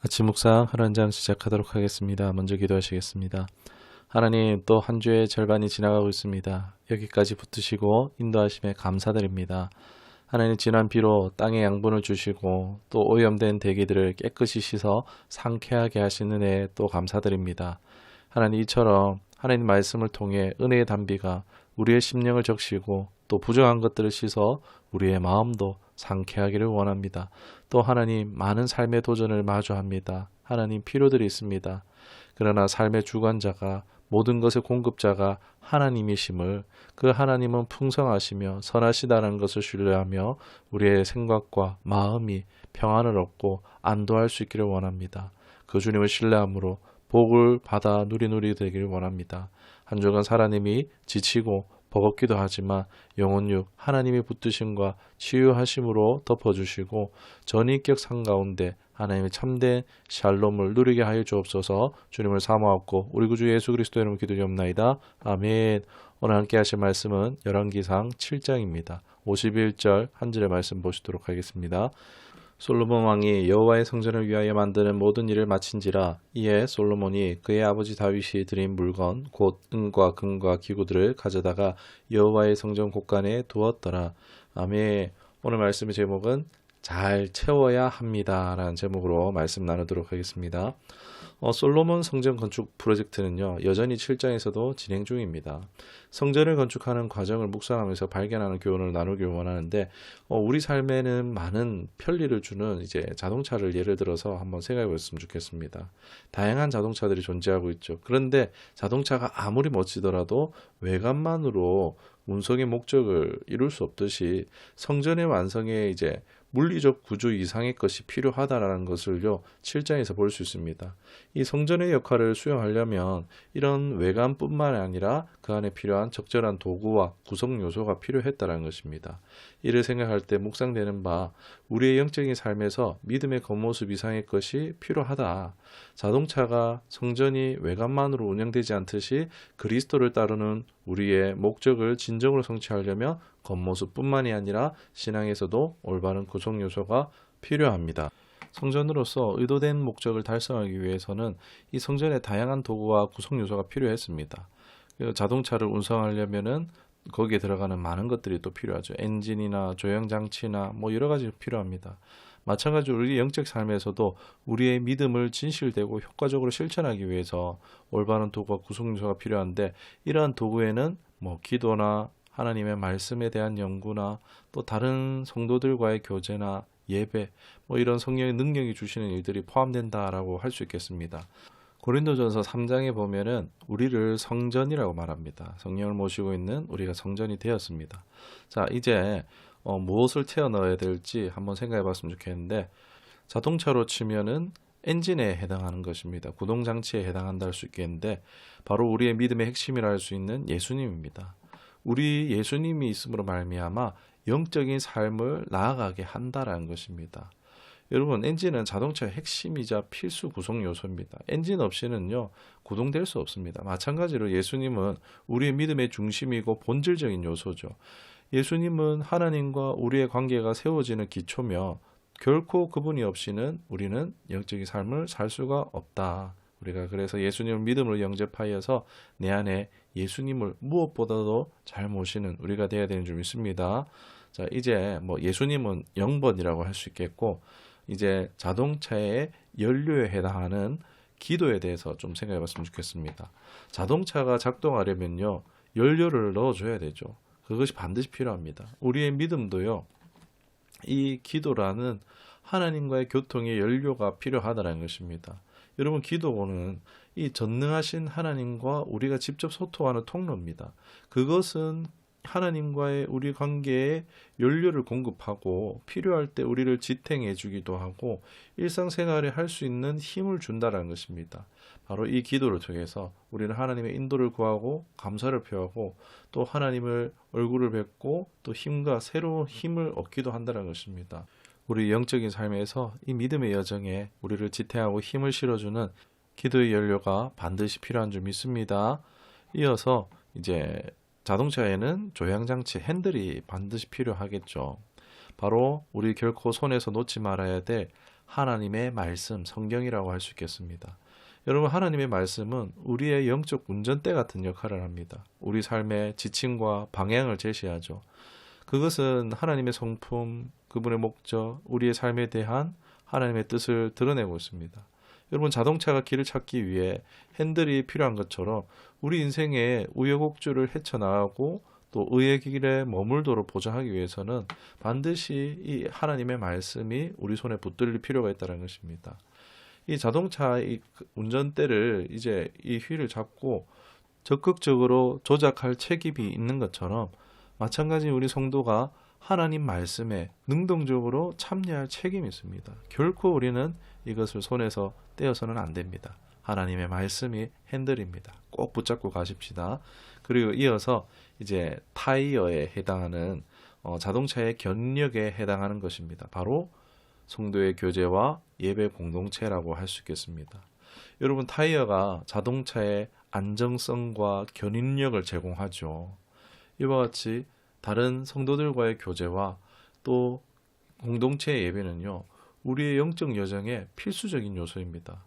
아침 묵상 하루 한 장 시작하도록 하겠습니다. 먼저 기도하시겠습니다. 하나님, 또 한 주의 절반이 지나가고 있습니다. 여기까지 붙으시고 인도하심에 감사드립니다. 하나님, 지난 비로 땅에 양분을 주시고 또 오염된 대기들을 깨끗이 씻어 상쾌하게 하시는 은혜에 또 감사드립니다. 하나님, 이처럼 하나님 말씀을 통해 은혜의 단비가 우리의 심령을 적시고 또 부정한 것들을 씻어 우리의 마음도 상쾌하기를 원합니다. 또 하나님, 많은 삶의 도전을 마주합니다. 하나님, 필요들이 있습니다. 그러나 삶의 주관자가, 모든 것의 공급자가 하나님이심을, 그 하나님은 풍성하시며 선하시다는 것을 신뢰하며 우리의 생각과 마음이 평안을 얻고 안도할 수 있기를 원합니다. 그 주님을 신뢰함으로 복을 받아 누리누리 되기를 원합니다. 한 주간 하나님이 지치고 버겁기도 하지만 영혼육 하나님의 붙드심과 치유하심으로 덮어주시고 전인격 상 가운데 하나님의 참된 샬롬을 누리게 하여 주옵소서. 주님을 사모하고 우리 구주 예수 그리스도 이름으로 기도드리옵나이다. 아멘. 오늘 함께 하실 말씀은 열왕기상 7장입니다. 51절 한 절의 말씀 보시도록 하겠습니다. 솔로몬 왕이 여호와의 성전을 위하여 만드는 모든 일을 마친지라. 이에 솔로몬이 그의 아버지 다윗이 드린 물건 곧 은과 금과 기구들을 가져다가 여호와의 성전 곳간에 두었더라. 아멘. 오늘 말씀의 제목은 잘 채워야 합니다 라는 제목으로 말씀 나누도록 하겠습니다. 솔로몬 성전 건축 프로젝트는요, 여전히 7장에서도 진행 중입니다. 성전을 건축하는 과정을 묵상하면서 발견하는 교훈을 나누길 원하는데, 우리 삶에는 많은 편리를 주는 이제 자동차를 예를 들어서 한번 생각해 보셨으면 좋겠습니다. 다양한 자동차들이 존재하고 있죠. 그런데 자동차가 아무리 멋지더라도 외관만으로 운송의 목적을 이룰 수 없듯이 성전의 완성에 이제 물리적 구조 이상의 것이 필요하다라는 것을요, 7장에서 볼 수 있습니다. 이 성전의 역할을 수행하려면 이런 외관뿐만 아니라 그 안에 필요한 적절한 도구와 구성 요소가 필요했다는 것입니다. 이를 생각할 때 묵상되는 바, 우리의 영적인 삶에서 믿음의 겉모습 이상의 것이 필요하다. 자동차가 성전이 외관만으로 운영되지 않듯이 그리스도를 따르는 우리의 목적을 진정으로 성취하려면 겉모습뿐만이 아니라 신앙에서도 올바른 구성 요소가 필요합니다. 성전으로서 의도된 목적을 달성하기 위해서는 이 성전에 다양한 도구와 구성 요소가 필요했습니다. 자동차를 운송하려면은 거기에 들어가는 많은 것들이 또 필요하죠. 엔진이나 조형 장치나 뭐 여러 가지 필요합니다. 마찬가지로 우리 영적 삶에서도 우리의 믿음을 진실되고 효과적으로 실천하기 위해서 올바른 도구와 구성 요소가 필요한데, 이러한 도구에는 뭐 기도나 하나님의 말씀에 대한 연구나 또 다른 성도들과의 교제나 예배, 뭐 이런 성령의 능력이 주시는 일들이 포함된다라고 할 수 있겠습니다. 고린도전서 3장에 보면은 우리를 성전이라고 말합니다. 성령을 모시고 있는 우리가 성전이 되었습니다. 자, 이제 무엇을 태워 넣어야 될지 한번 생각해 봤으면 좋겠는데, 자동차로 치면은 엔진에 해당하는 것입니다. 구동장치에 해당한다 할 수 있겠는데, 바로 우리의 믿음의 핵심이라 할 수 있는 예수님입니다. 우리 예수님이 있음으로 말미암아 영적인 삶을 나아가게 한다라는 것입니다. 여러분, 엔진은 자동차의 핵심이자 필수 구성 요소입니다. 엔진 없이는요, 구동될 수 없습니다. 마찬가지로 예수님은 우리의 믿음의 중심이고 본질적인 요소죠. 예수님은 하나님과 우리의 관계가 세워지는 기초며 결코 그분이 없이는 우리는 영적인 삶을 살 수가 없다. 우리가 그래서 예수님을 믿음으로 영접하여서 내 안에 예수님을 무엇보다도 잘 모시는 우리가 되어야 되는 줄 믿습니다. 자, 이제 뭐 예수님은 0번이라고 할 수 있겠고, 이제 자동차의 연료에 해당하는 기도에 대해서 좀 생각해 봤으면 좋겠습니다. 자동차가 작동하려면요, 연료를 넣어줘야 되죠. 그것이 반드시 필요합니다. 우리의 믿음도요, 이 기도라는 하나님과의 교통의 연료가 필요하다는 것입니다. 여러분, 기도는 이 전능하신 하나님과 우리가 직접 소통하는 통로입니다. 그것은 하나님과의 우리 관계에 연료를 공급하고 필요할 때 우리를 지탱해 주기도 하고 일상생활에 할 수 있는 힘을 준다는 것입니다. 바로 이 기도를 통해서 우리는 하나님의 인도를 구하고 감사를 표하고 또 하나님을 얼굴을 뵙고 또 힘과 새로운 힘을 얻기도 한다는 것입니다. 우리 영적인 삶에서 이 믿음의 여정에 우리를 지탱하고 힘을 실어주는 기도의 연료가 반드시 필요한 줄 믿습니다. 이어서 이제 자동차에는 조향장치, 핸들이 반드시 필요하겠죠. 바로 우리 결코 손에서 놓지 말아야 될 하나님의 말씀, 성경이라고 할 수 있겠습니다. 여러분, 하나님의 말씀은 우리의 영적 운전대 같은 역할을 합니다. 우리 삶의 지침과 방향을 제시하죠. 그것은 하나님의 성품, 그분의 목적, 우리의 삶에 대한 하나님의 뜻을 드러내고 있습니다. 여러분, 자동차가 길을 찾기 위해 핸들이 필요한 것처럼 우리 인생의 우여곡절을 헤쳐나가고 또 의의 길에 머물도록 보장하기 위해서는 반드시 이 하나님의 말씀이 우리 손에 붙들릴 필요가 있다는 것입니다. 이 자동차의 운전대를 이제 이 휠을 잡고 적극적으로 조작할 책임이 있는 것처럼 마찬가지 우리 성도가 하나님 말씀에 능동적으로 참여할 책임이 있습니다. 결코 우리는 이것을 손에서 떼어서는 안 됩니다. 하나님의 말씀이 핸들입니다. 꼭 붙잡고 가십시다. 그리고 이어서 이제 타이어에 해당하는 자동차의 견력에 해당하는 것입니다. 바로 성도의 교제와 예배 공동체라고 할 수 있겠습니다. 여러분, 타이어가 자동차의 안정성과 견인력을 제공하죠. 이와 같이 다른 성도들과의 교제와 또 공동체의 예배는요, 우리의 영적 여정의 필수적인 요소입니다.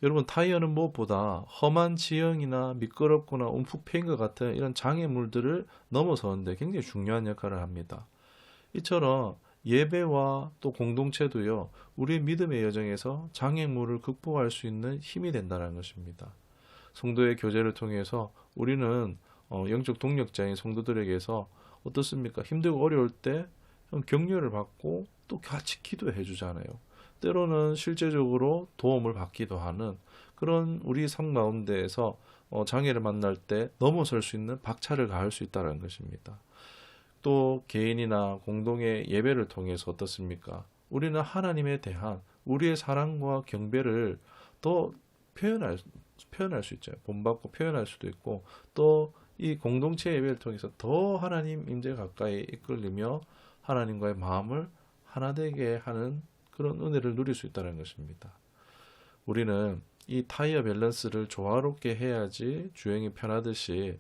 여러분, 타이어는 무엇보다 험한 지형이나 미끄럽거나 움푹 패인 것 같은 이런 장애물들을 넘어서는데 굉장히 중요한 역할을 합니다. 이처럼 예배와 또 공동체도요, 우리의 믿음의 여정에서 장애물을 극복할 수 있는 힘이 된다는 것입니다. 성도의 교제를 통해서 우리는 영적 동력자인 성도들에게서 어떻습니까? 힘들고 어려울 때 격려를 받고 또 같이 기도해 주잖아요. 때로는 실제적으로 도움을 받기도 하는 그런 우리 삶 가운데에서 장애를 만날 때 넘어설 수 있는 박차를 가할 수 있다는 것입니다. 또 개인이나 공동의 예배를 통해서 어떻습니까? 우리는 하나님에 대한 우리의 사랑과 경배를 더 표현할 수 있죠. 본받고 표현할 수도 있고 또 이 공동체 예배를 통해서 더 하나님 임재 가까이 이끌리며 하나님과의 마음을 하나 되게 하는 그런 은혜를 누릴 수 있다는 것입니다. 우리는 이 타이어 밸런스를 조화롭게 해야지 주행이 편하듯이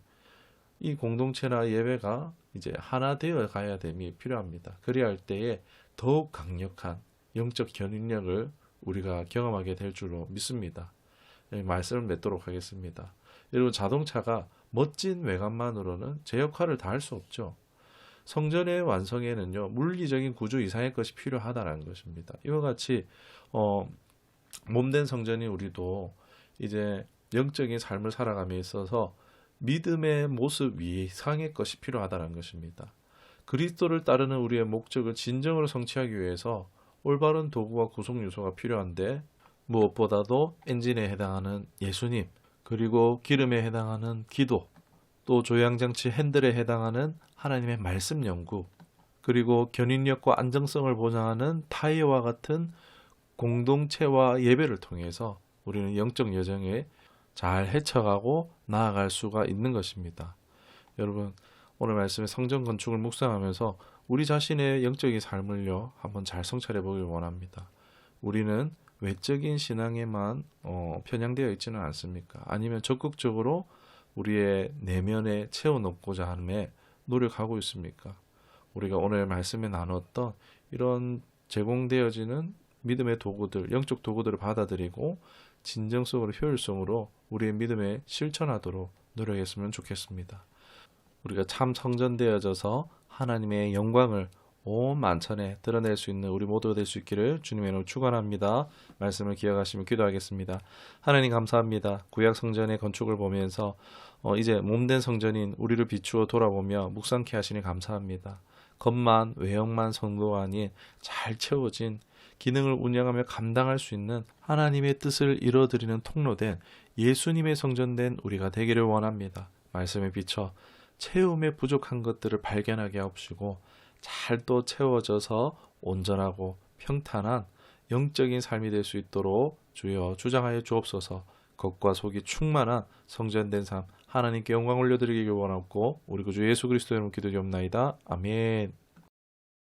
이 공동체나 예배가 이제 하나 되어 가야 됨이 필요합니다. 그래야 할 때에 더욱 강력한 영적 견인력을 우리가 경험하게 될 줄로 믿습니다. 말씀을 맺도록 하겠습니다. 여러분, 자동차가 멋진 외관만으로는 제 역할을 다할 수 없죠. 성전의 완성에는요, 물리적인 구조 이상의 것이 필요하다는 것입니다. 이와 같이 몸된 성전이 우리도 이제 영적인 삶을 살아감에 있어서 믿음의 모습 이상의 것이 필요하다는 것입니다. 그리스도를 따르는 우리의 목적을 진정으로 성취하기 위해서 올바른 도구와 구성 요소가 필요한데 무엇보다도 엔진에 해당하는 예수님, 그리고 기름에 해당하는 기도, 또 조향장치 핸들에 해당하는 하나님의 말씀 연구, 그리고 견인력과 안정성을 보장하는 타이어와 같은 공동체와 예배를 통해서 우리는 영적 여정에 잘 헤쳐가고 나아갈 수가 있는 것입니다. 여러분, 오늘 말씀의 성전 건축을 묵상하면서 우리 자신의 영적인 삶을요, 한번 잘 성찰해 보길 원합니다. 우리는 외적인 신앙에만 편향되어 있지는 않습니까? 아니면 적극적으로 우리의 내면에 채워넣고자 함에 노력하고 있습니까? 우리가 오늘 말씀에 나눴던 이런 제공되어지는 믿음의 도구들, 영적 도구들을 받아들이고 진정성으로 효율성으로 우리의 믿음에 실천하도록 노력했으면 좋겠습니다. 우리가 참 성전되어져서 하나님의 영광을 온 만천에 드러낼 수 있는 우리 모두가 될 수 있기를 주님의 이름으로 축원합니다. 말씀을 기억하시며 기도하겠습니다. 하나님 감사합니다. 구약 성전의 건축을 보면서 이제 몸된 성전인 우리를 비추어 돌아보며 묵상케 하시니 감사합니다. 겉만 외형만 성도가 아닌 잘 채워진 기능을 운영하며 감당할 수 있는 하나님의 뜻을 이뤄드리는 통로된 예수님의 성전된 우리가 되기를 원합니다. 말씀에 비춰 채움에 부족한 것들을 발견하게 하옵시고 잘 또 채워져서 온전하고 평탄한 영적인 삶이 될 수 있도록 주여 주장하여 주옵소서. 겉과 속이 충만한 성전된 삶 하나님께 영광 올려드리기 원하고 우리 구주 예수 그리스도의 이름으로 기도드리옵나이다. 아멘.